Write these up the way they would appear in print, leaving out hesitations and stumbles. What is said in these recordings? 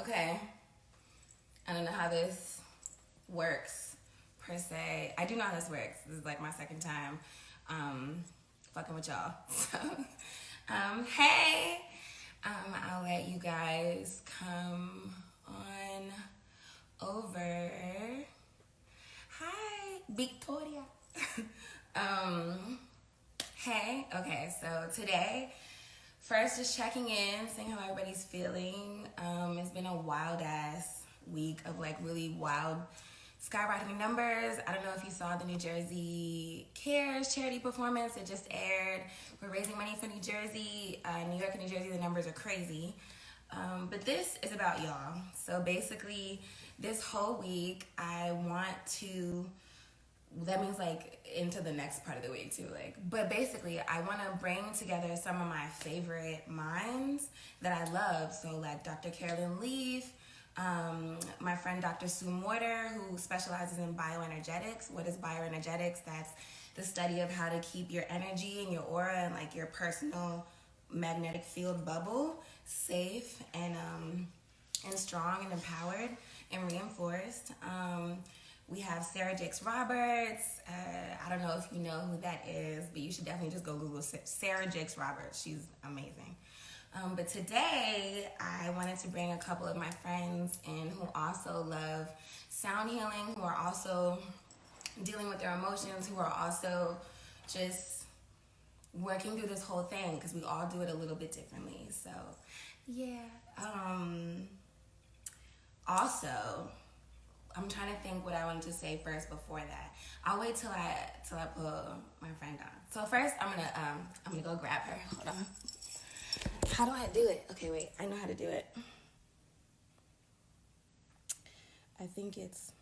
Okay. I don't know how this works per se. I do know how this works. This is like my second time fucking with y'all. So, hey, I'll let you guys come on over. Hi, Victoria. Hey, okay, so today, first just checking in, seeing how everybody's feeling. It's been a wild ass week of like really wild skyrocketing numbers. I don't know if you saw the New Jersey Cares charity performance. It just aired. We're raising money for New Jersey. New York and New Jersey, the numbers are crazy. But this is about y'all. So basically, this whole week, I want to, that means like into the next part of the week too, like, but basically I want to bring together some of my favorite minds that I love. So like Dr. Carolyn Leaf, my friend Dr. Sue Morter, who specializes in bioenergetics. What is bioenergetics? That's the study of how to keep your energy and your aura and like your personal magnetic field bubble safe and strong and empowered and reinforced. We have Sarah Jakes Roberts. I don't know if you know who that is, but you should definitely just go Google Sarah Jakes Roberts. She's amazing. But today, I wanted to bring a couple of my friends in who also love sound healing, who are also dealing with their emotions, who are also just working through this whole thing, because we all do it a little bit differently. So, yeah. Also, I'm trying to think what I wanted to say first before that. I'll wait till I pull my friend on. So first, I'm gonna go grab her. Hold on. How do I do it? Okay, wait. I know how to do it. I think it's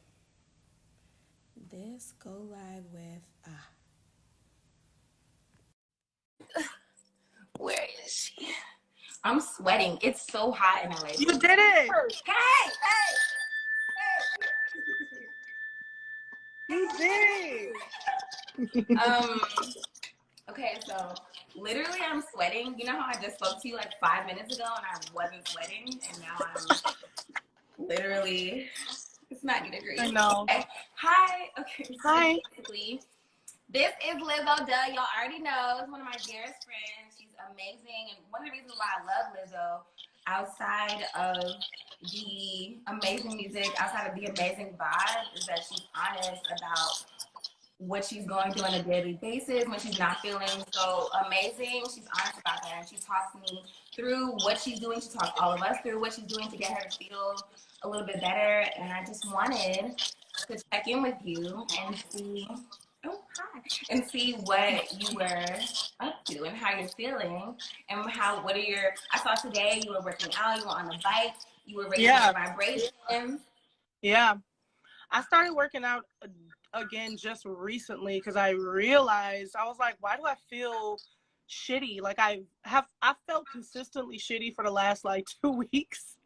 this. Go live with Where is she? I'm sweating. It's so hot in LA. You did it. Hey. You did. Okay, so literally I'm sweating. You know how I just spoke to you like 5 minutes ago and I wasn't sweating, and now I'm literally, it's 90 degrees. I know. Okay. Hi. Okay. So Hi. basically, this is Lizzo. Duh, y'all already know. It's one of my dearest friends. She's amazing, and one of the reasons why I love Lizzo, outside of the amazing music, outside of the amazing vibe, is that she's honest about what she's going through on a daily basis when she's not feeling so amazing. She's honest about that, and she talks me through what she's doing. She talks all of us through what she's doing to get her to feel a little bit better. And I just wanted to check in with you and see, oh hi, and see what you were up to and how you're feeling, and what are your, I saw today you were working out, you were on the bike, you were raising your vibrations. Yeah. I started working out again just recently because I realized, I was like, why do I feel shitty? Like I felt consistently shitty for the last like 2 weeks,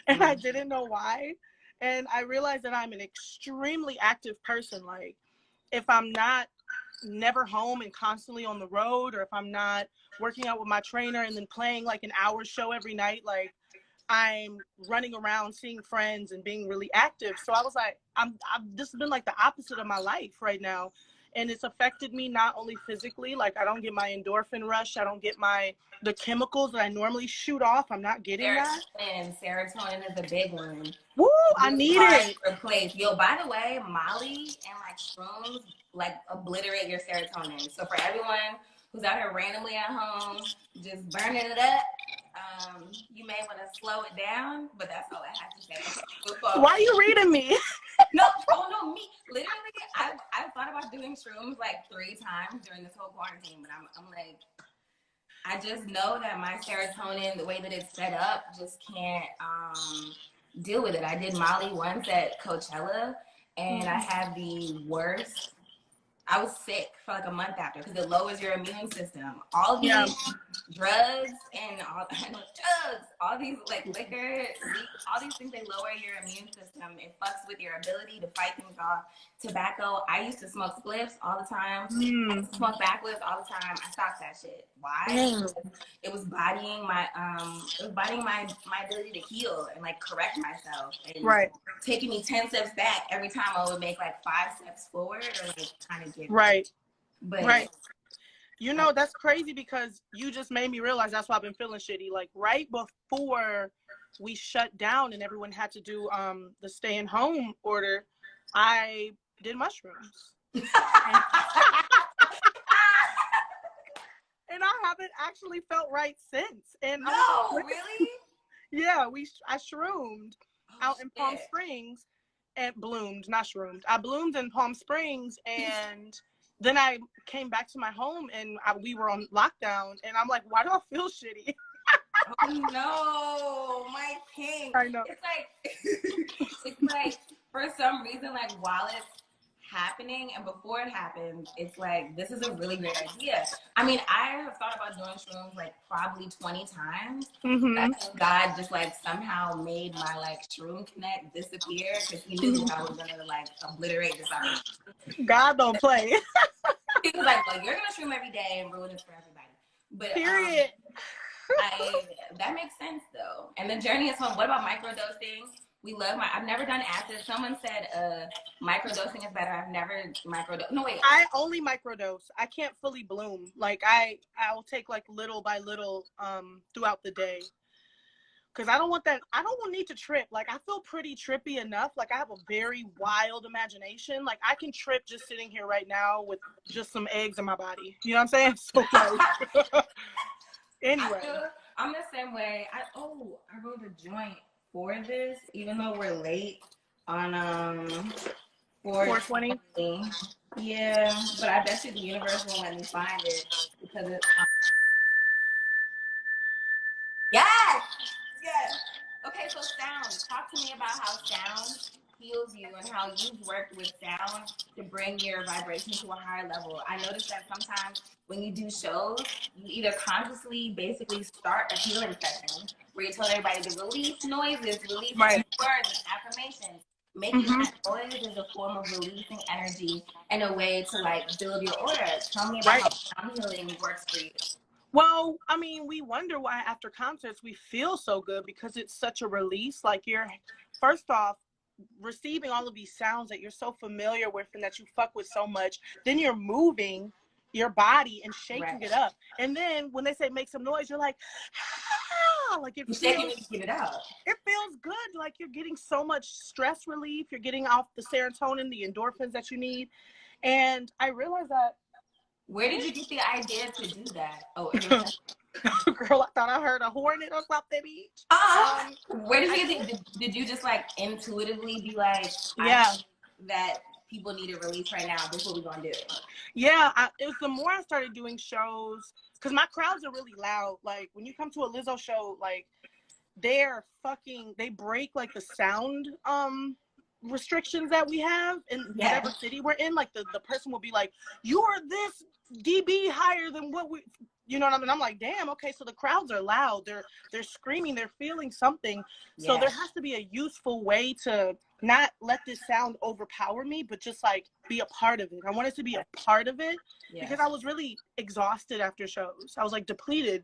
and I didn't know why. And I realized that I'm an extremely active person. Like if I'm not never home and constantly on the road, or if I'm not working out with my trainer and then playing like an hour show every night, like I'm running around seeing friends and being really active. So I was like, I've just been like the opposite of my life right now. And it's affected me not only physically, like I don't get my endorphin rush, I don't get the chemicals that I normally shoot off. I'm not getting that. And serotonin is a big one. Woo, I need it. Replace. Yo, by the way, Molly and like shrooms like obliterate your serotonin. So for everyone who's out here randomly at home, just burning it up, you may want to slow it down, but that's all I have to say. Why are you reading me? No, me. Literally, I thought about doing shrooms like 3 times during this whole quarantine, but I'm like, I just know that my serotonin, the way that it's set up, just can't deal with it. I did Molly once at Coachella, and I had the worst. I was sick for like a month after because it lowers your immune system. All these drugs and all these like liquor, all these things, they lower your immune system. It fucks with your ability to fight things off. Tobacco, I used to smoke spliffs all the time. I used to smoke backwoods all the time. I stopped that shit. Why? It was bodying my my ability to heal and like correct myself, and taking me 10 steps back every time I would make like 5 steps forward or like kind of get but you know, that's crazy because you just made me realize that's why I've been feeling shitty. Like right before we shut down and everyone had to do the staying home order, I did mushrooms. And I haven't actually felt right since. And no, really? Yeah, I shroomed out in Palm Springs and bloomed, not shroomed. I bloomed in Palm Springs, and then I came back to my home and we were on lockdown, and I'm like, why do I feel shitty? Oh no, my king. I know. It's like for some reason, like while it's happening and before it happens, it's like, this is a really great idea. I mean, I have thought about doing shrooms like probably 20 times. I think God just like somehow made my like shroom connect disappear because he knew I was gonna like obliterate this opportunity. God don't play. He was like, well, you're gonna shroom every day and ruin it for everybody. But period. That makes sense though. And the journey is fun. What about microdosing? We love I've never done acid. Someone said microdosing is better. I've never microdose. No, wait. I only microdose. I can't fully bloom. Like I'll take like little by little throughout the day. Cause I don't want that. I don't need to trip. Like I feel pretty trippy enough. Like I have a very wild imagination. Like I can trip just sitting here right now with just some eggs in my body. You know what I'm saying? So like, anyway. I'm the same way. I wrote a joint for this, even though we're late on 420. Yeah, but I bet you the universe won't let me find it because it's yes. Okay, so sound. Talk to me about how sound heals you and how you've worked with sound to bring your vibration to a higher level. I noticed that sometimes when you do shows, you either consciously basically start a healing session where you tell everybody to release noises, release words, affirmations. Making that noise is a form of releasing energy and a way to like build your aura. Tell me about how sound healing works for you. Well, I mean, we wonder why after concerts we feel so good because it's such a release. Like you're, first off, receiving all of these sounds that you're so familiar with and that you fuck with so much. Then you're moving your body and shaking it up. And then when they say make some noise, you're like, ah, like it feels, get it out. It feels good. Like you're getting so much stress relief. You're getting off the serotonin, the endorphins that you need. And I realized that. Where did you get the idea to do that? Oh, girl, I thought I heard a hornet or something. Where did you get it? Did you just like intuitively be like, that people need a release right now? This is what we're gonna do. Yeah, it was the more I started doing shows, because my crowds are really loud. Like when you come to a Lizzo show, like they break like the sound restrictions that we have in whatever city we're in. Like the person will be like, you are this dB higher than what we, you know what I mean? I'm like, damn, okay, so the crowds are loud, they're screaming, they're feeling something. So there has to be a useful way to not let this sound overpower me, but just like be a part of it. I wanted to be a part of it because I was really exhausted after shows. I was like depleted.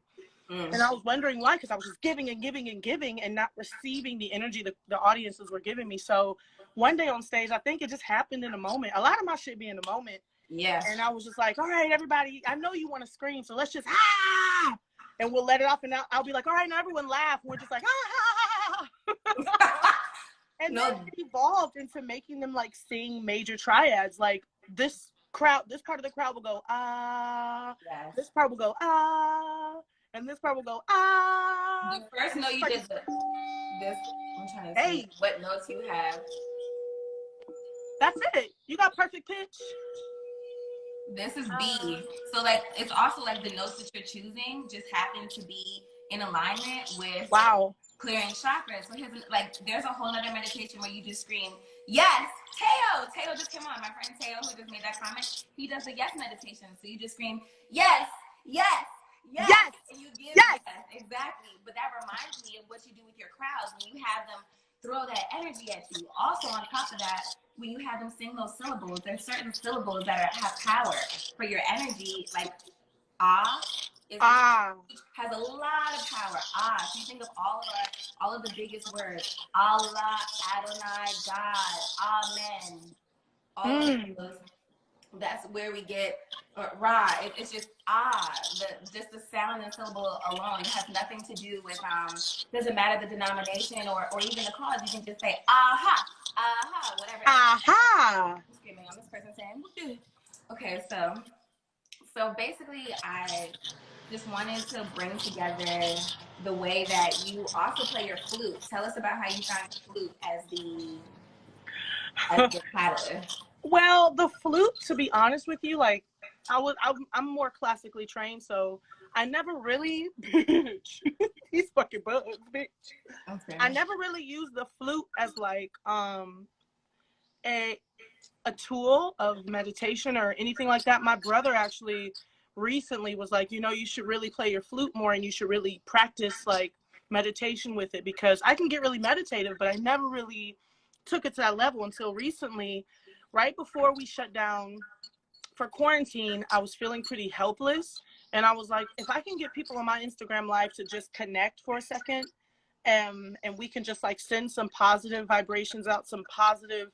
And I was wondering why, because I was just giving and giving and giving and not receiving the energy the audiences were giving me. So one day on stage, I think it just happened in a moment. A lot of my shit be in a moment. Yeah. And I was just like, all right, everybody, I know you want to scream, so let's just, ah! And we'll let it off. And I'll be like, all right, now everyone laugh. And we're just like, ah! And then it evolved into making them like sing major triads. Like this part of the crowd will go, ah. Yes. This part will go, ah. And this part will go, ah. The first note you did this, I'm trying to see what notes you have. That's it. You got perfect pitch. This is B. So like, it's also like the notes that you're choosing just happen to be in alignment with clearing chakras. So here's like, there's a whole other meditation where you just scream Yes, Teo just came on. My friend Teo, who just made that comment, he does the yes meditation. So you just scream, yes, yes, yes. Yes, And you give yes. yes, exactly. But that reminds me of what you do with your crowds when you have them throw that energy at you. Also, on top of that, when you have them sing those syllables, there's certain syllables that have power for your energy, like ah is Ah. has a lot of power. Ah, so you think of all of the biggest words: Allah, Adonai, God, Amen. All of those. That's where we get Ra. It's just just the sound and syllable alone. It has nothing to do with doesn't matter the denomination or even the cause. You can just say aha, aha, whatever. Aha. I'm screaming on this person saying, okay, so basically, I just wanted to bring together the way that you also play your flute. Tell us about how you found your flute as the paddler. Well, the flute, to be honest with you, like I'm more classically trained, so I never really these fucking bugs, bitch. Okay. I never really used the flute as like a tool of meditation or anything like that. My brother actually recently was like, you should really play your flute more and you should really practice like meditation with it, because I can get really meditative, but I never really took it to that level until recently. Right before we shut down for quarantine, I was feeling pretty helpless. And I was like, if I can get people on my Instagram live to just connect for a second, and we can just like send some positive vibrations out, some positive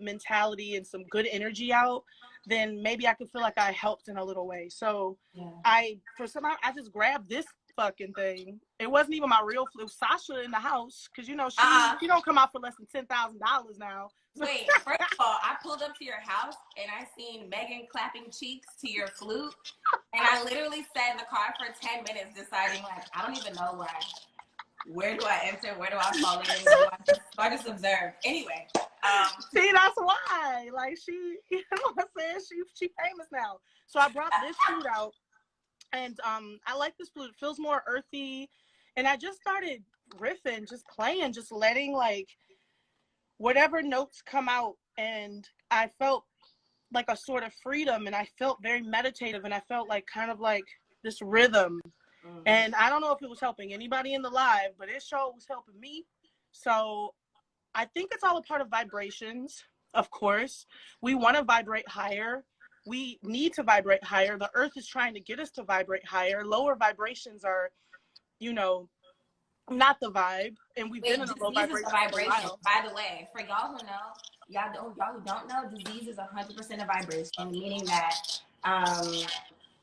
mentality and some good energy out, then maybe I could feel like I helped in a little way. So Yeah. I just grabbed this fucking thing. It wasn't even my real flute. Sasha in the house, because she don't come out for less than $10,000 now. Wait, first of all, I pulled up to your house and I seen Megan clapping cheeks to your flute, and I literally sat in the car for 10 minutes deciding, like, I don't even know where do I enter, where do I fall in, so I just observe. Anyway. See, that's why. Like, she, you know what I'm saying? She famous now. So I brought this flute out, and I like this flute. It feels more earthy, and I just started riffing, just playing, just letting like whatever notes come out, and I felt like a sort of freedom, and I felt very meditative, and I felt like kind of like this rhythm. And I don't know if it was helping anybody in the live, but it sure was helping me. So I think it's all a part of vibrations. Of course, we want to vibrate higher. We need to vibrate higher. The earth is trying to get us to vibrate higher. Lower vibrations are, not the vibe, and we've been in a low vibration. By the way, for y'all who know, y'all who don't know, disease is 100% a vibration, meaning that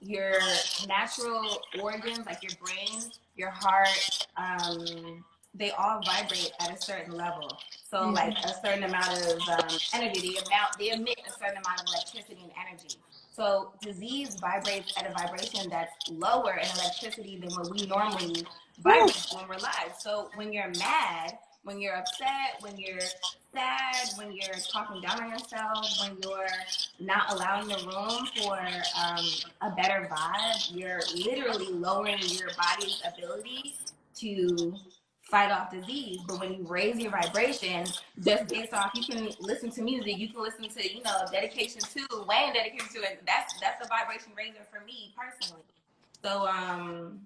your natural organs, like your brain, your heart, they all vibrate at a certain level. So like a certain amount of energy, they emit a certain amount of electricity and energy. So disease vibrates at a vibration that's lower in electricity than what we normally vibrate when we're live. So when you're mad, when you're upset, when you're sad, when you're talking down on yourself, when you're not allowing the room for a better vibe, you're literally lowering your body's ability to fight off disease. But when you raise your vibration, just based off, you can listen to music, you can listen to, dedication to, Wayne dedication to it. That's a vibration raiser for me personally. So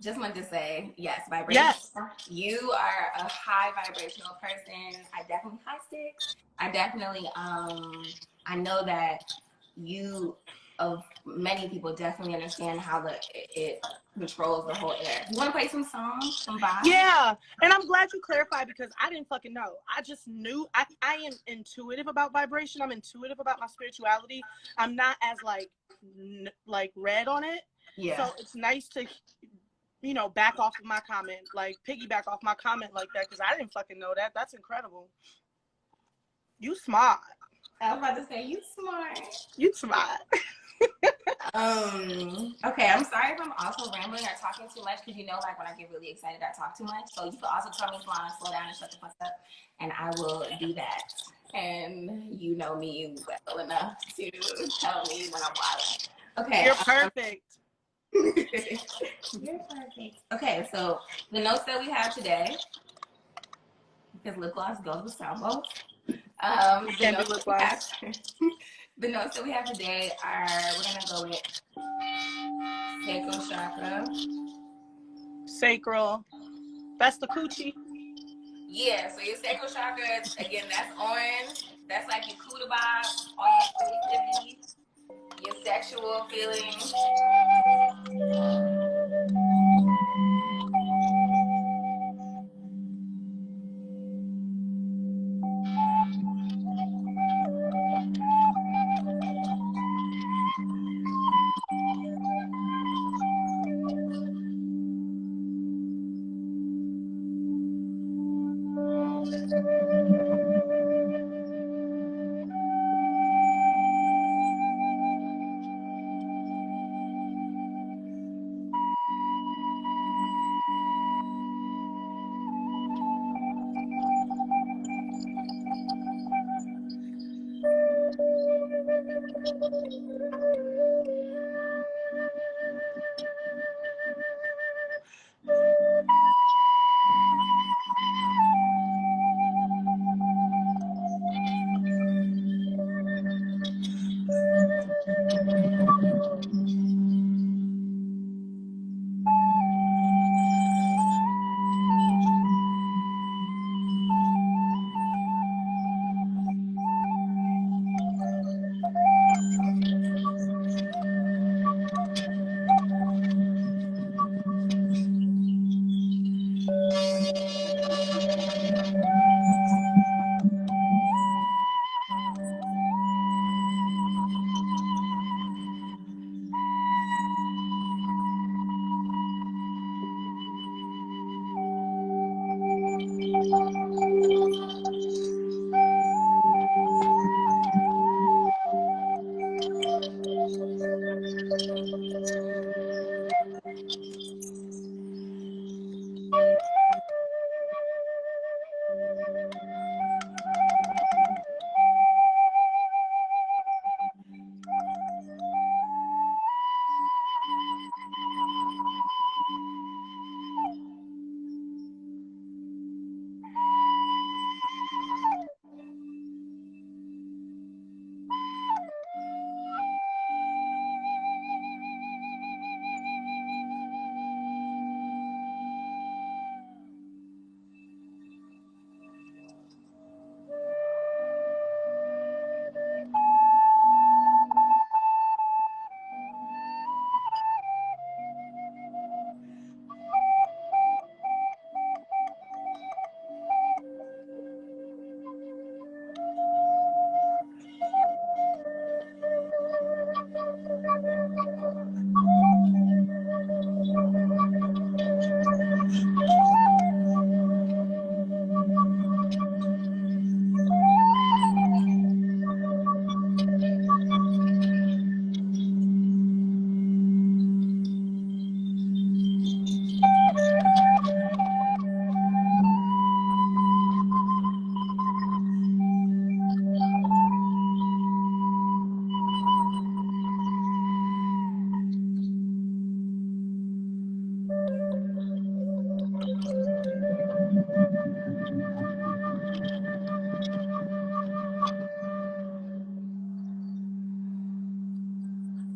just wanted to say, yes, vibration. Yes. You are a high vibrational person. I definitely high sticks. I definitely I know that of many people definitely understand how it controls the whole air. You want to play some songs, some vibes? Yeah, and I'm glad you clarified, because I didn't fucking know. I just knew. I am intuitive about vibration. I'm intuitive about my spirituality. I'm not as like read on it. Yeah. So it's nice to back off of my comment, like piggyback off my comment like that, because I didn't fucking know that. That's incredible. You smart. I was about to say, you smart. You smart. Okay, I'm sorry if I'm also rambling or talking too much, because like when I get really excited, I talk too much. So you can also tell me slow down and shut the fuck up, and I will do that. And you know me well enough to tell me when I'm wild. Okay. You're perfect. You're perfect. Okay, so the notes that we have today: Because lip gloss goes with salvo. It The can't be notes lip that we have, gloss. the notes that we have today are, we're gonna go with sacral chakra. Sacral. That's the coochie. Yeah, so your sacral chakra, again, that's orange. That's like your kuda box, all your creativity, your sexual feelings.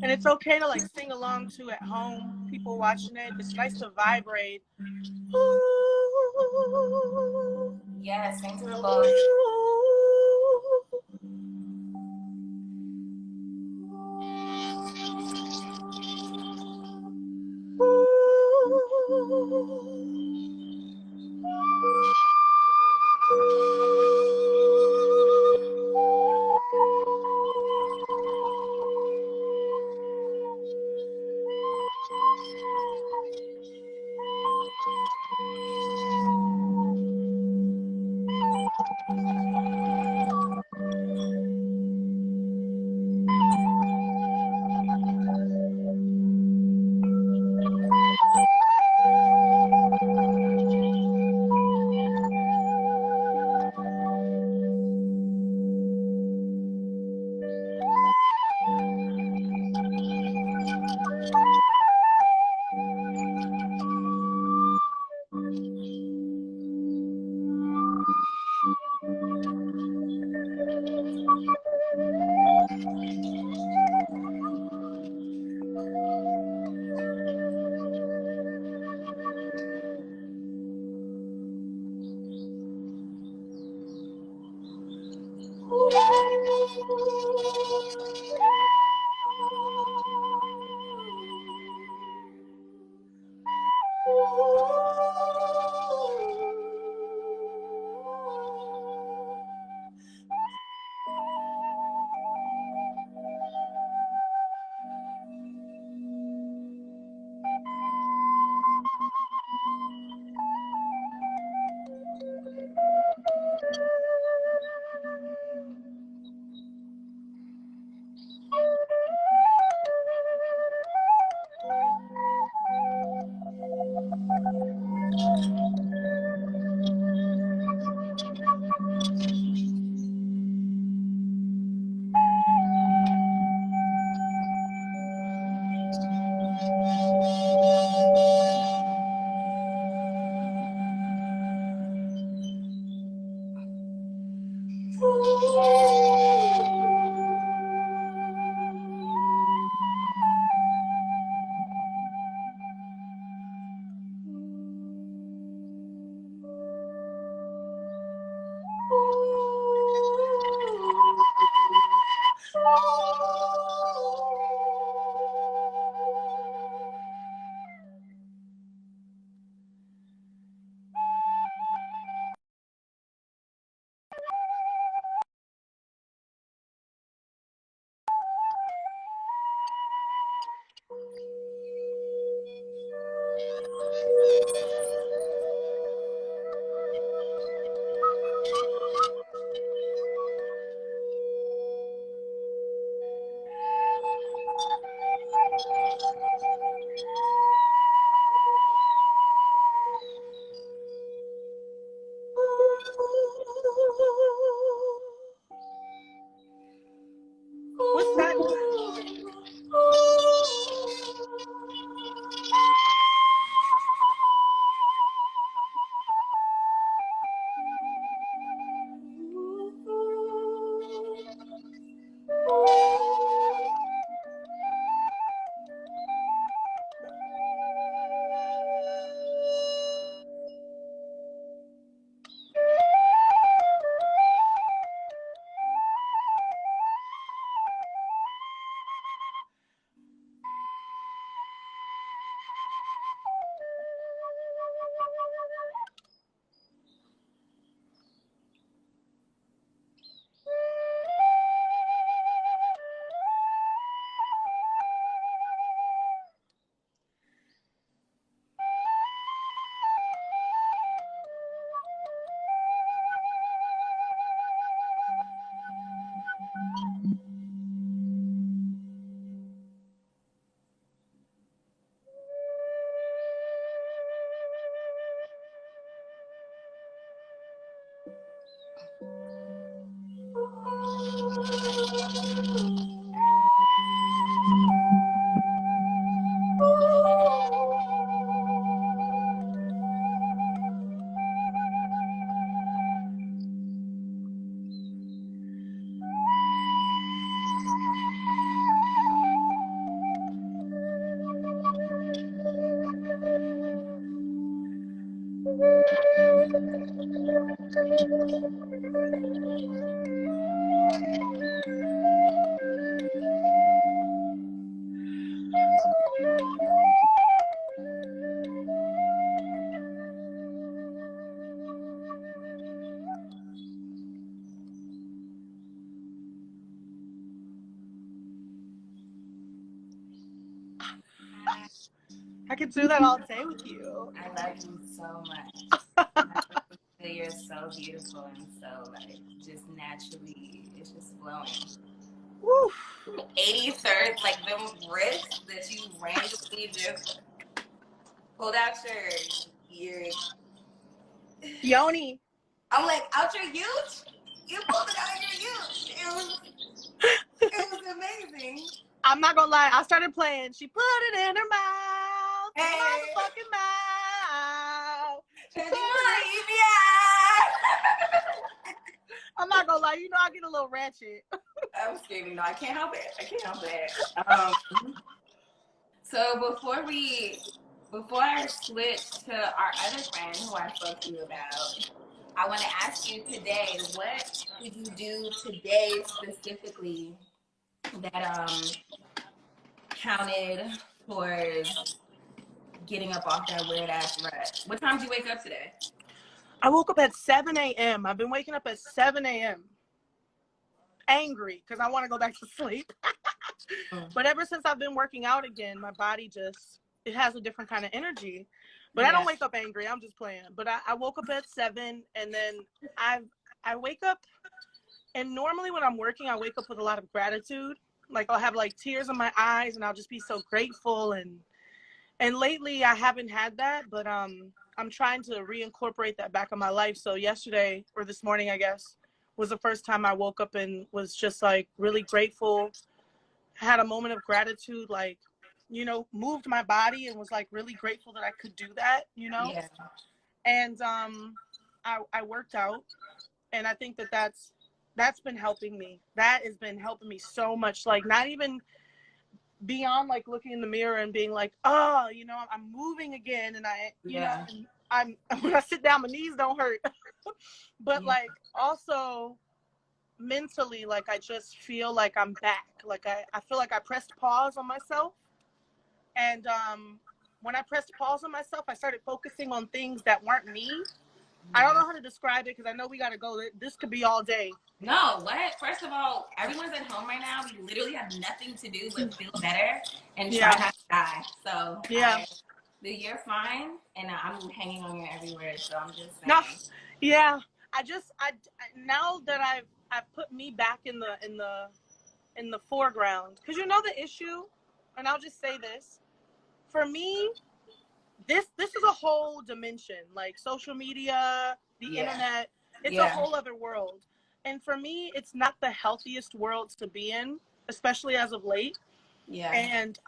And it's okay to like sing along to at home, people watching it. It's nice to vibrate. Yes, sing to the Lord. What's that? I could do that all day with you. I love you so much. You're so beautiful and so like just naturally, it's just flowing. Woo. 83rd, like them wrists that you randomly just pulled out your Yoni. I'm like, out your youth? You pulled it out of your youth. It was amazing. I'm not gonna lie, I started playing. She put it in her mouth. Hey. Motherfucking mouth. I'm not gonna lie, you know I get a little ratchet. I'm screaming. No, I can't help it. I can't help it. So before I switch to our other friend who I spoke to you about, I want to ask you today, what did you do today specifically that counted towards getting up off that weird ass rut? What time did you wake up today? I woke up at 7 a.m. I've been waking up at 7 a.m. angry because I want to go back to sleep. But ever since I've been working out again, my body just, it has a different kind of energy. But I don't wake up angry. I'm just playing. But I woke up at 7, and then I wake up, and normally when I'm working, I wake up with a lot of gratitude. Like I'll have like tears in my eyes, and I'll just be so grateful. And lately I haven't had that, but I'm trying to reincorporate that back in my life. So yesterday, or this morning, I guess, was the first time I woke up and was just like really grateful. Had a moment of gratitude, like, you know, moved my body and was like really grateful that I could do that, you know? Yeah. And I worked out, and I think that that's been helping me. That has been helping me so much. Like, not even beyond like looking in the mirror and being like, oh, you know, I'm moving again, and I, you know, and I'm when I sit down, my knees don't hurt. But like also mentally, like I just feel like I'm back. Like I feel like I pressed pause on myself, and when I pressed pause on myself, I started focusing on things that weren't me. I don't know how to describe it because I know we got to go. This could be all day. No, what? First of all, everyone's at home right now. We literally have nothing to do but feel better and try not to die. So you're fine, and I'm hanging on your every word. So I'm just saying. No, yeah. I now that I've put me back in the foreground, because you know the issue, and I'll just say this, for me, this is a whole dimension, like social media, the internet. It's a whole other world. And for me, it's not the healthiest world to be in, especially as of late. Yeah. And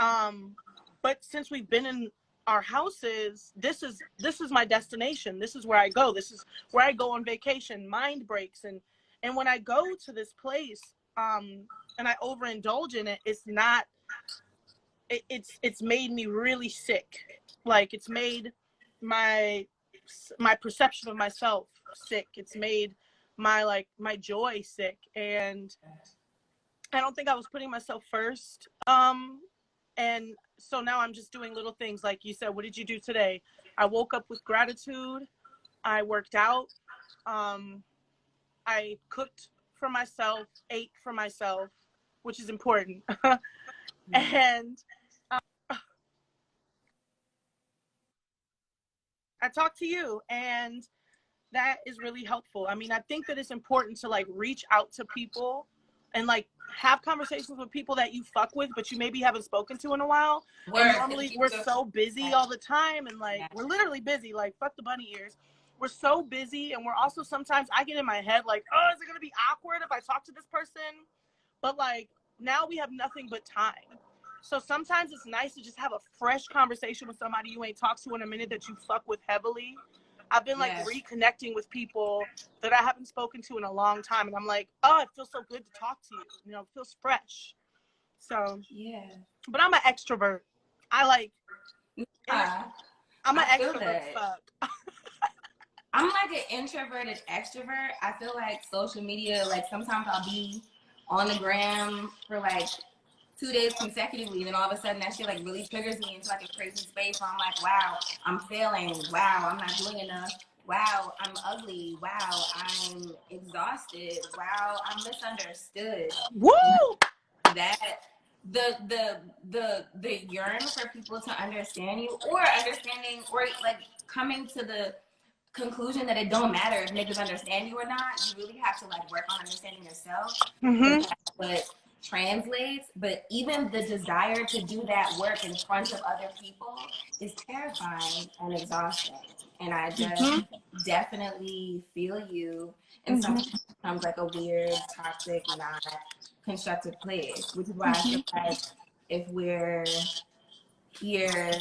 but since we've been in our houses, this is my destination. This is where I go. This is where I go on vacation, mind breaks. And when I go to this place, and I overindulge in it, it's not, it's made me really sick. Like, it's made my perception of myself sick. It's made my joy sick. And I don't think I was putting myself first. And so now I'm just doing little things. Like you said, what did you do today? I woke up with gratitude. I worked out. I cooked for myself, ate for myself, which is important. And I talked to you, and that is really helpful. I mean, I think that it's important to like reach out to people and like have conversations with people that you fuck with, but you maybe haven't spoken to in a while. And normally we're so busy all the time, and like we're literally busy, like fuck the bunny ears. We're so busy, and we're also, sometimes I get in my head like, oh, is it gonna be awkward if I talk to this person? But like now we have nothing but time. So sometimes it's nice to just have a fresh conversation with somebody you ain't talked to in a minute that you fuck with heavily. I've been like reconnecting with people that I haven't spoken to in a long time, and I'm like, oh, it feels so good to talk to you. You know, it feels fresh. So but I'm an extrovert. I like. I'm an extrovert. Fuck. I'm like an introverted extrovert. I feel like social media, like sometimes I'll be on the gram for like 2 days consecutively, then all of a sudden that shit like really triggers me into like a crazy space where I'm like, wow, I'm failing. Wow, I'm not doing enough. Wow, I'm ugly. Wow, I'm exhausted. Wow, I'm misunderstood. Woo! That the yearn for people to understand you, or understanding, or like coming to the conclusion that it don't matter if niggas understand you or not. You really have to like work on understanding yourself. But translates, but even the desire to do that work in front of other people is terrifying and exhausting. And I just definitely feel you. And sometimes it becomes like a weird, toxic, not constructive place, which is why I feel like if we're here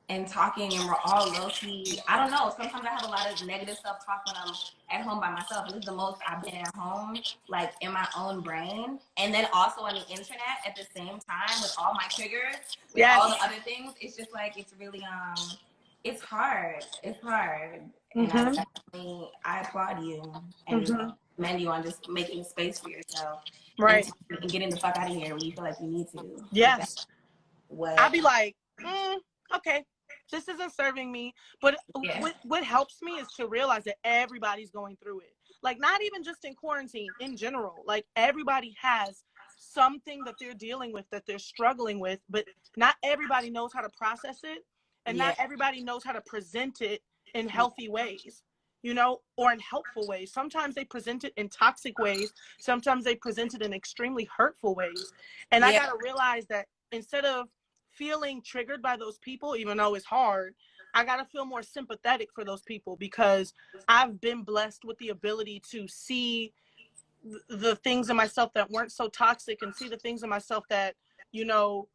and talking and we're all low-key, I don't know, sometimes I have a lot of negative self-talk when I'm at home by myself. This is the most I've been at home, like in my own brain, and then also on the internet at the same time with all my triggers, with all the other things. It's just like, it's really it's hard. And definitely, I applaud you and Mm-hmm. commend you on just making space for yourself Right. and getting the fuck out of here when you feel like you need to. That's Yes. I'd what, be like, okay, this isn't serving me. But yeah, what helps me is to realize that everybody's going through it. Like, not even just in quarantine, in general. Like, everybody has something that they're dealing with, that they're struggling with, but not everybody knows how to process it, and yeah, not everybody knows how to present it in healthy ways, you know, or in helpful ways. Sometimes they present it in toxic ways. Sometimes they present it in extremely hurtful ways. And I yeah, got to realize that instead of feeling triggered by those people, even though it's hard, I got to feel more sympathetic for those people, because I've been blessed with the ability to see the things in myself that weren't so toxic, and see the things in myself that, you know,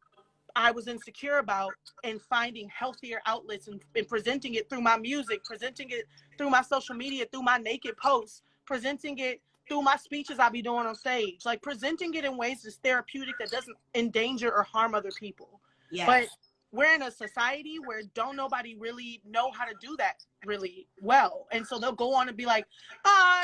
I was insecure about, and finding healthier outlets, and presenting it through my music, presenting it through my social media, through my naked posts, presenting it through my speeches I be doing on stage, like presenting it in ways that's therapeutic, that doesn't endanger or harm other people. But yes. we're in a society where don't nobody really know how to do that really well. And so they'll go on and be like,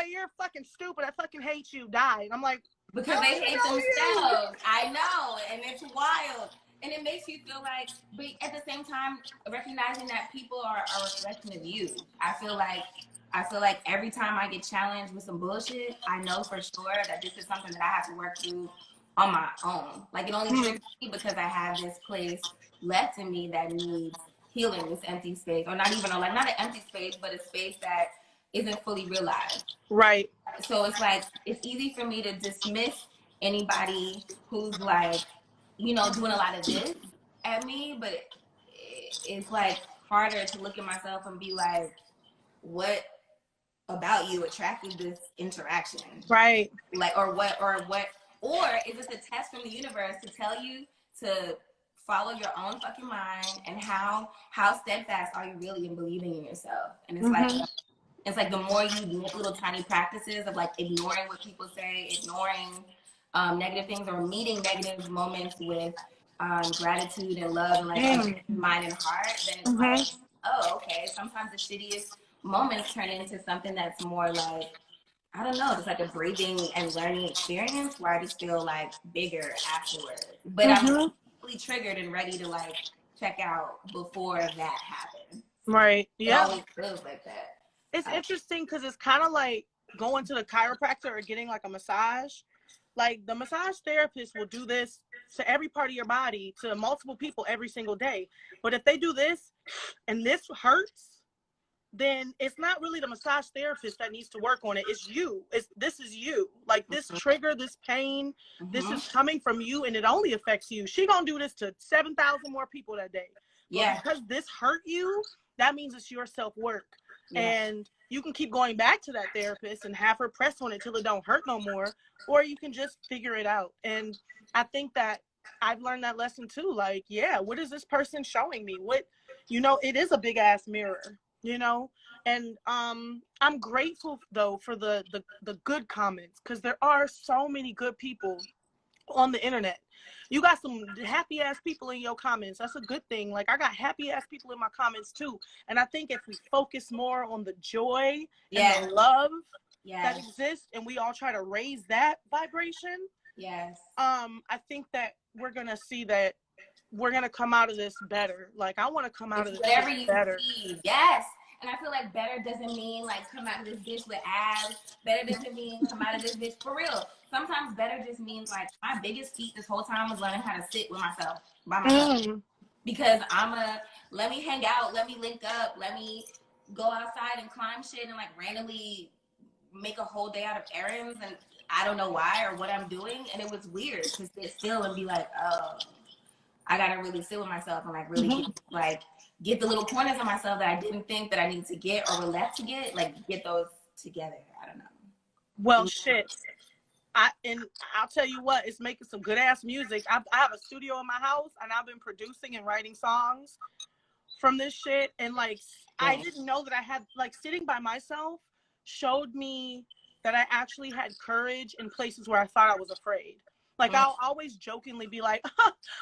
you're fucking stupid. I fucking hate you. Die. And I'm like, I Because don't they even hate know you. themselves. I know, and it's wild. And it makes you feel like, but at the same time, recognizing that people are a reflection of you. I feel like every time I get challenged with some bullshit, I know for sure that this is something that I have to work through on my own. Like, it only triggers me because I have this place left in me that needs healing, this empty space, or not even, or like not an empty space, but a space that isn't fully realized. Right. So it's like, it's easy for me to dismiss anybody who's like, you know, doing a lot of this at me, but it's like harder to look at myself and be like, what about you attracted this interaction? Right. Like, or is this a test from the universe to tell you to follow your own fucking mind, and how steadfast are you really in believing in yourself? And Mm-hmm. it's like the more you make little tiny practices of like ignoring what people say, ignoring negative things, or meeting negative moments with gratitude and love and like Mm-hmm. mind and heart, then it's like, Mm-hmm. oh, okay. Sometimes the shittiest moments turn into something that's more like, I don't know, just like a breathing and learning experience where I just feel like bigger afterwards. But I'm Mm-hmm. really triggered and ready to like check out before that happens. Right. It Yeah. always feels like that. It's interesting because it's kind of like going to the chiropractor or getting like a massage. Like, the massage therapist will do this to every part of your body, to multiple people every single day. But if they do this and this hurts, then it's not really the massage therapist that needs to work on it. It's you. This is you. Like, this trigger, this pain, this Mm-hmm. is coming from you, and it only affects you. She gonna do this to 7,000 more people that day. But Yeah. because this hurt you, that means it's your self-work. Yeah. And you can keep going back to that therapist and have her press on it till it don't hurt no more, or you can just figure it out. And I think that I've learned that lesson too. Like, yeah, what is this person showing me? What, you know, it is a big ass mirror, you know? And I'm grateful though for the good comments, because there are so many good people on the internet. You got some happy ass people in your comments. That's a good thing. Like, I got happy ass people in my comments too. And I think if we focus more on the joy and the Yeah. love that Yes. exists, and we all try to raise that vibration, Yes. I think that we're gonna see that we're gonna come out of this better. Like, I want to come out It's of this whatever you better. see. Yes. And I feel like better doesn't mean like come out of this bitch with abs. Better doesn't mean come out of this bitch for real. Sometimes better just means like my biggest feat this whole time was learning how to sit with myself, by myself. Mm. Because let me hang out, let me link up, let me go outside and climb shit and like randomly make a whole day out of errands, and I don't know why or what I'm doing. And it was weird to sit still and be like, oh, I gotta really sit with myself and like really Mm-hmm. get the little corners of myself that I didn't think that I needed to get or were left to get, get those together. I don't know. Well, shit. I'll tell you what, it's making some good ass music. I have a studio in my house, and I've been producing and writing songs from this shit. And like, I Yeah. didn't know that I had, like, sitting by myself showed me that I actually had courage in places where I thought I was afraid. Like, Mm. I'll always jokingly be like,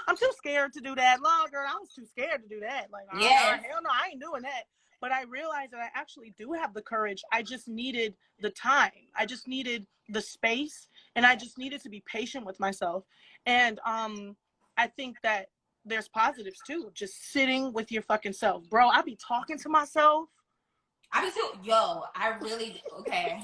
I'm too scared to do that. No, girl, I was too scared to do that. Like, Yes. hell no, I ain't doing that. But I realized that I actually do have the courage. I just needed the time. I just needed the space, and I just needed to be patient with myself. And I think that there's positives too. Just sitting with your fucking self. Bro, I be talking to myself. I be too. Yo, I really okay.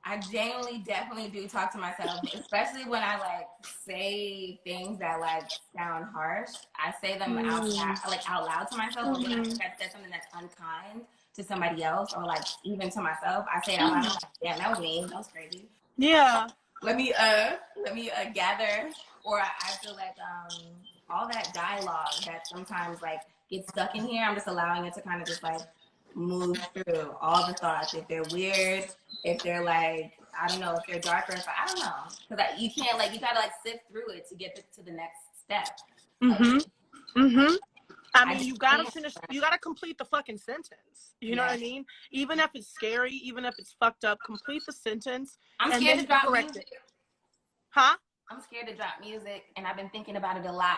I genuinely definitely do talk to myself, especially when I like say things that like sound harsh. I say them out loud to myself, but when I think I said something that's unkind to somebody else or like even to myself, I say it out loud. I'm like, damn, that was mean. That was crazy. Yeah. Let me gather. Or I feel like all that dialogue that sometimes like gets stuck in here, I'm just allowing it to kind of just like move through all the thoughts. If they're weird, if they're like, I don't know, if they're darker, if I don't know, because you can't like, you gotta like sift through it to get to the next step. I mean, you gotta finish. You gotta complete the fucking sentence. You know what I mean? Even if it's scary, even if it's fucked up, complete the sentence. I'm and scared then to drop correct music. It. Huh? I'm scared to drop music, and I've been thinking about it a lot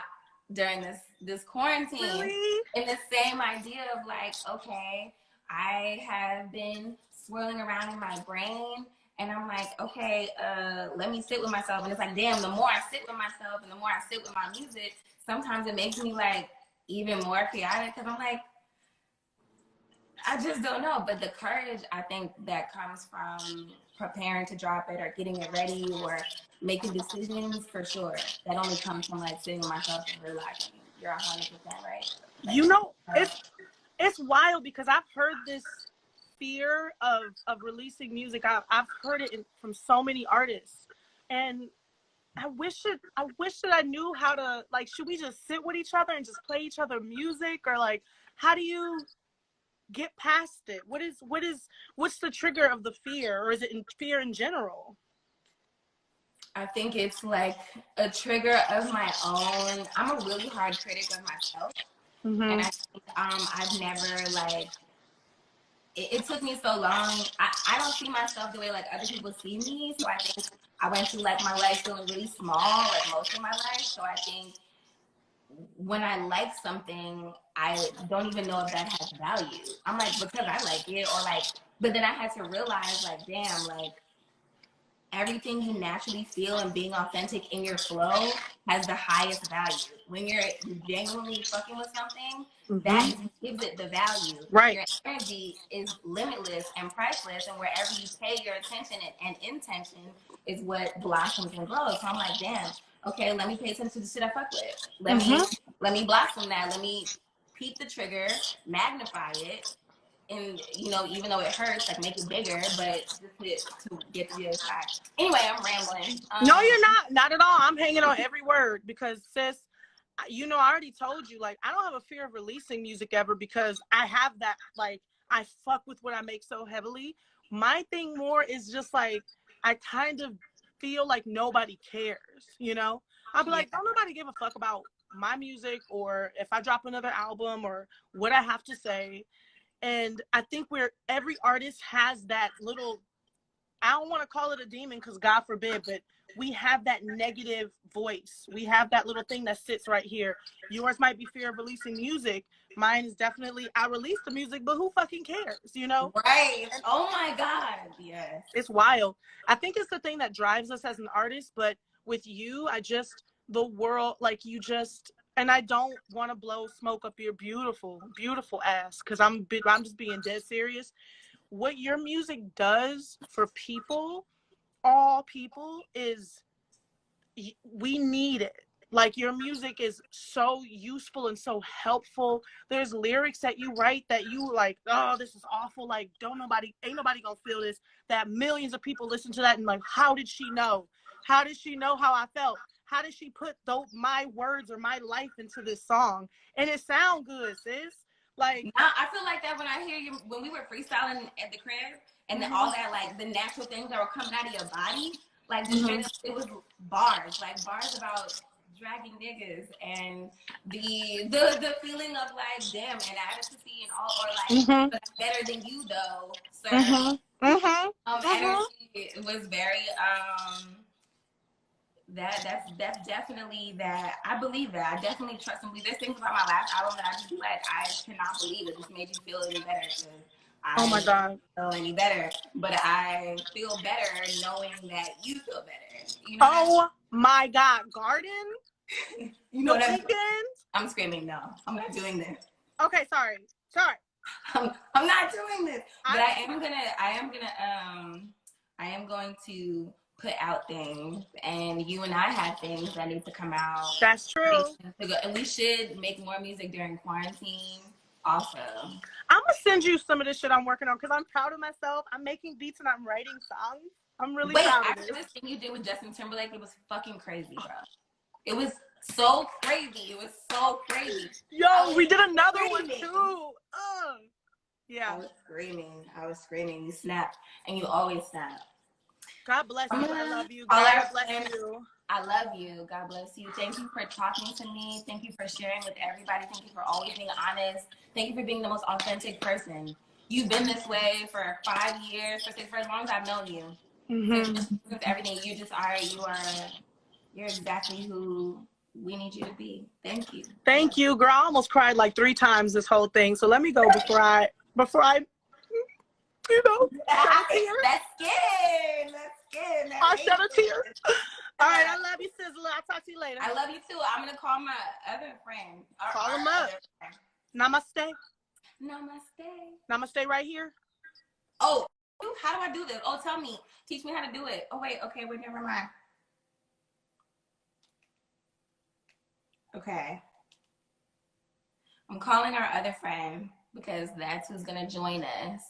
during this quarantine. Really? And the same idea of like, okay, I have been swirling around in my brain, and I'm like, okay, let me sit with myself. And it's like, damn, the more I sit with myself and the more I sit with my music, sometimes it makes me like even more chaotic because I'm like, I just don't know. But the courage, I think, that comes from preparing to drop it or getting it ready or making decisions, for sure. That only comes from like sitting with myself and realizing you're 100% right. Like, you know, it's wild because I've heard this fear of releasing music. I've heard it from so many artists, and I wish that I knew how to, like, should we just sit with each other and just play each other music, or like, how do you get past it? What's the trigger of the fear, or is it fear in general? I think it's like a trigger of my own. I'm a really hard critic of myself, and I think I've never like. It took me so long. I don't see myself the way like other people see me, so I think I went through like my life feeling really small, like most of my life. So I think when I like something, I don't even know if that has value. I'm like, because I like it, or like, but then I had to realize, like, damn, like, everything you naturally feel and being authentic in your flow has the highest value. When you're genuinely fucking with something, that gives it the value. Right. Your energy is limitless and priceless, and wherever you pay your attention and intention is what blossoms and grows. So I'm like, damn, okay, let me pay attention to the shit I fuck with. Let me blossom that. Let me peep the trigger, magnify it, and you know, even though it hurts, like make it bigger, but just to get to the other side. Anyway, I'm rambling. No, you're not at all. I'm hanging on every word because, sis, you know, I already told you, like, I don't have a fear of releasing music ever because I have that, like, I fuck with what I make so heavily. My thing more is just like, I kind of feel like nobody cares, you know? I'll be like, don't nobody give a fuck about my music, or if I drop another album, or what I have to say. And I think every artist has that little, I don't want to call it a demon because God forbid, but we have that negative voice. We have that little thing that sits right here. Yours might be fear of releasing music. Mine is definitely, I release the music, but who fucking cares, you know? Right. Oh my God. Yes. It's wild. I think it's the thing that drives us as an artist, but with you, the world, like, you just, and I don't want to blow smoke up your beautiful, beautiful ass, because I'm just being dead serious. What your music does for people, all people, is we need it. Like, your music is so useful and so helpful. There's lyrics that you write that you like, oh, this is awful. Like, ain't nobody gonna feel this. That millions of people listen to that and like, how did she know? How did she know how I felt? How did she put my words or my life into this song? And it sound good, sis. Like, I feel like that when I hear you, when we were freestyling at the crib, and then all that, like, the natural things that were coming out of your body, like, just straight up, it was bars about dragging niggas, and the feeling of like, damn, inadequacy and all, or like, but I'm better than you though, sir. Energy, it was very That's definitely that. I believe that. I definitely trust and believe. There's things about my last album that I just be like, I cannot believe it. This made you feel any better because Oh I my God. don't feel any better. But I feel better knowing that you feel better. You know what I Oh my God. Garden? mean? You know The what I mean? Weeknd? I'm screaming. No, I'm not doing this. Okay, sorry. Sorry. I'm not doing this. But I I am going to put out things, and you and I have things that need to come out. That's true. And we should make more music during quarantine also. I'm gonna send you some of this shit I'm working on because I'm proud of myself. I'm making beats and I'm writing songs. I'm really Wait, proud of after this. this thing you did with Justin Timberlake, it was fucking crazy, bro. It was so crazy. It was so crazy. Yo, we did another screaming. one too. Yeah. I was screaming. I was screaming. You snapped, and you always snap. God bless you. I love you. All God our bless friends, you. I love you. God bless you. Thank you for talking to me. Thank you for sharing with everybody. Thank you for always being honest. Thank you for being the most authentic person. You've been this way for 5 years, for as long as I've known you. Since everything, you just are. You're exactly who we need you to be. Thank you. Thank you, girl. I almost cried like 3 times this whole thing. So let me go before I you know, shed a tear. That's good. That's good. I shed a tear. All right, I love you, Sizzler. I'll talk to you later. I love you too. I'm gonna call my other friend. Call him up. Namaste. Namaste. Namaste right here. Oh, how do I do this? Oh, tell me. Teach me how to do it. Oh, wait. Okay, wait, never mind. Okay. I'm calling our other friend because that's who's gonna join us.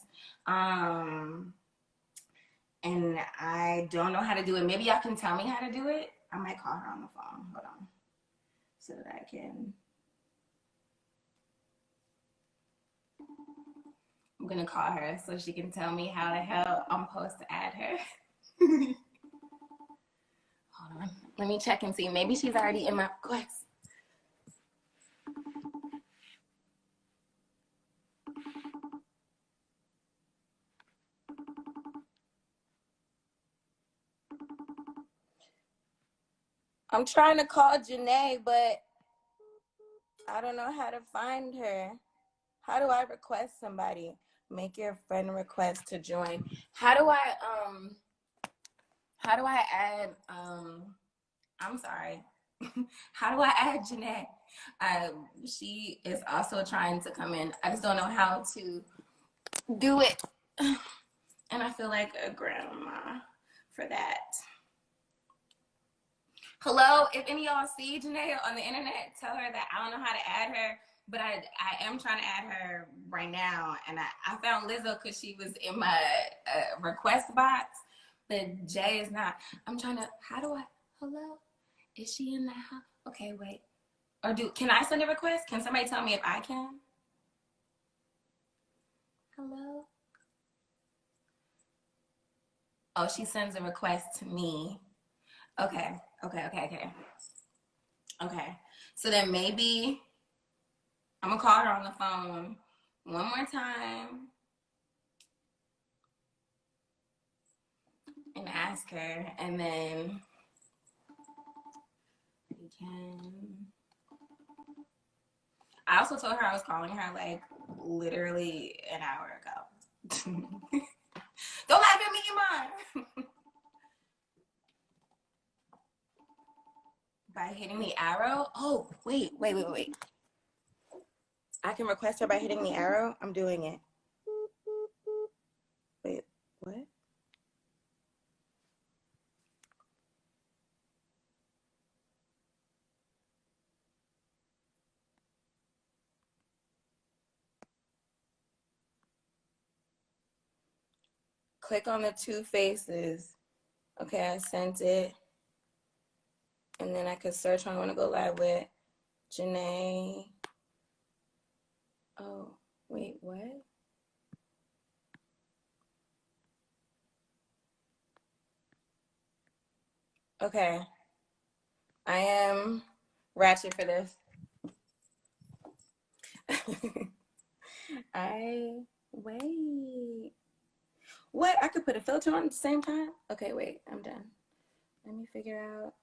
And I don't know how to do it. Maybe y'all can tell me how to do it. I might call her on the phone. Hold on. So that I can. I'm gonna call her so she can tell me how the hell I'm supposed to add her. Hold on. Let me check and see. Maybe she's already in my request. I'm trying to call Janae, but I don't know how to find her. How do I request somebody? Make your friend request to join. How do I add I'm sorry. How do I add Janae? She is also trying to come in. I just don't know how to do it. And I feel like a grandma for that. Hello, if any of y'all see Janae on the internet, tell her that I don't know how to add her, but I am trying to add her right now. And I found Lizzo because she was in my request box, but Jay is not. I'm trying to, hello? Is she in the house? Okay, wait. Or can I send a request? Can somebody tell me if I can? Hello? Oh, she sends a request to me. Okay. So then maybe I'm gonna call her on the phone one more time and ask her, and then we can. I also told her I was calling her like literally an hour ago. Don't laugh at me, Iman. By hitting the arrow? Oh, wait. I can request her by hitting the arrow? I'm doing it. Wait, what? Click on the 2 faces. Okay, I sent it. And then I could search on I want to go live with Janae. Oh, wait, what? Okay. I am ratchet for this. Wait. What? I could put a filter on at the same time? Okay, wait, I'm done. Let me figure out.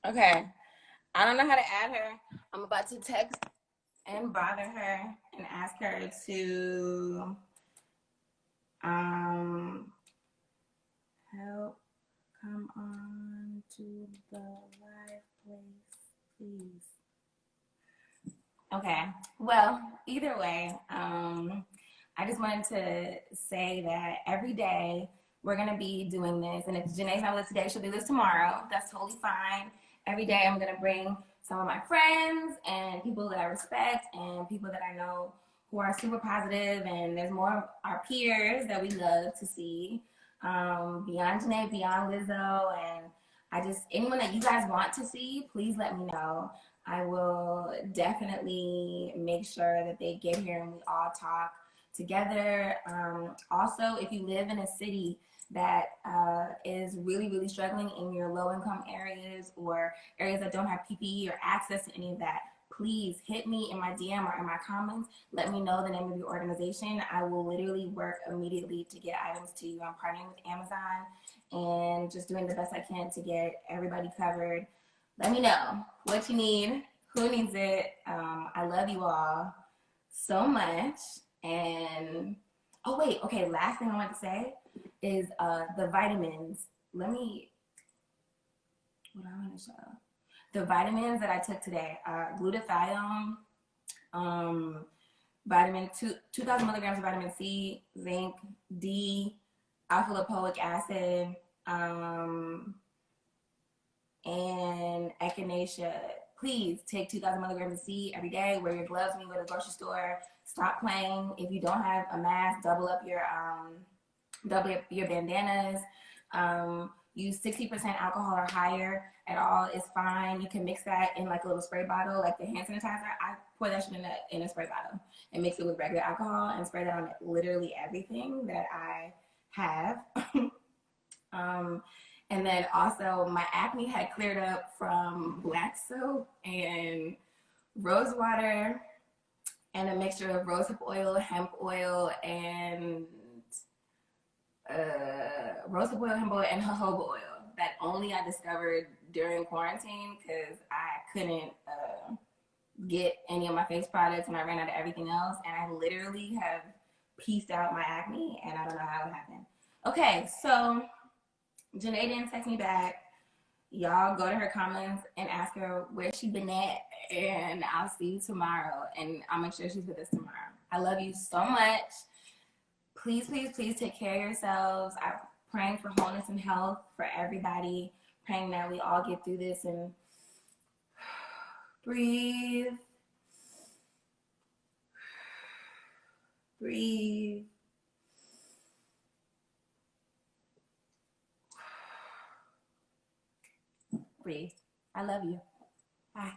Okay. I don't know how to add her. I'm about to text and bother her and ask her to help come on to the live place, please. Okay. Well, either way, I just wanted to say that every day we're gonna be doing this, and if Janae's not with us today, she'll do this tomorrow. That's totally fine. Every day I'm gonna bring some of my friends and people that I respect and people that I know who are super positive, and there's more of our peers that we love to see. Beyond Janae, beyond Lizzo, and anyone that you guys want to see, please let me know. I will definitely make sure that they get here and we all talk together. Also, if you live in a city that is really, really struggling in your low income areas or areas that don't have PPE or access to any of that, please hit me in my DM or in my comments. Let me know the name of your organization. I will literally work immediately to get items to you. I'm partnering with Amazon and just doing the best I can to get everybody covered. Let me know what you need, who needs it. I love you all so much. And oh wait, okay, last thing I want to say is the vitamins. What I want to show. The vitamins that I took today are glutathione, vitamin 2,000 milligrams of vitamin C, zinc, D, alpha lipoic acid, and echinacea. Please take 2,000 milligrams of C every day. Wear your gloves when you go to the grocery store. Stop playing. If you don't have a mask, double up your bandanas. Use 60% alcohol or higher at all is fine. You can mix that in like a little spray bottle, like the hand sanitizer. I pour that shit in a spray bottle and mix it with regular alcohol and spray that on literally everything that I have. And then also my acne had cleared up from black soap and rose water and a mixture of rosehip oil, hemp oil, and jojoba oil that only I discovered during quarantine because I couldn't get any of my face products and I ran out of everything else, and I literally have pieced out my acne and I don't know how it happened. Okay, so Janae didn't text me back. Y'all go to her comments and ask her where she been at, and I'll see you tomorrow, and I'll make sure she's with us tomorrow. I love you so much. Please, please, please take care of yourselves. I'm praying for wholeness and health for everybody, praying that we all get through this and breathe. Breathe. Breathe. I love you. Bye.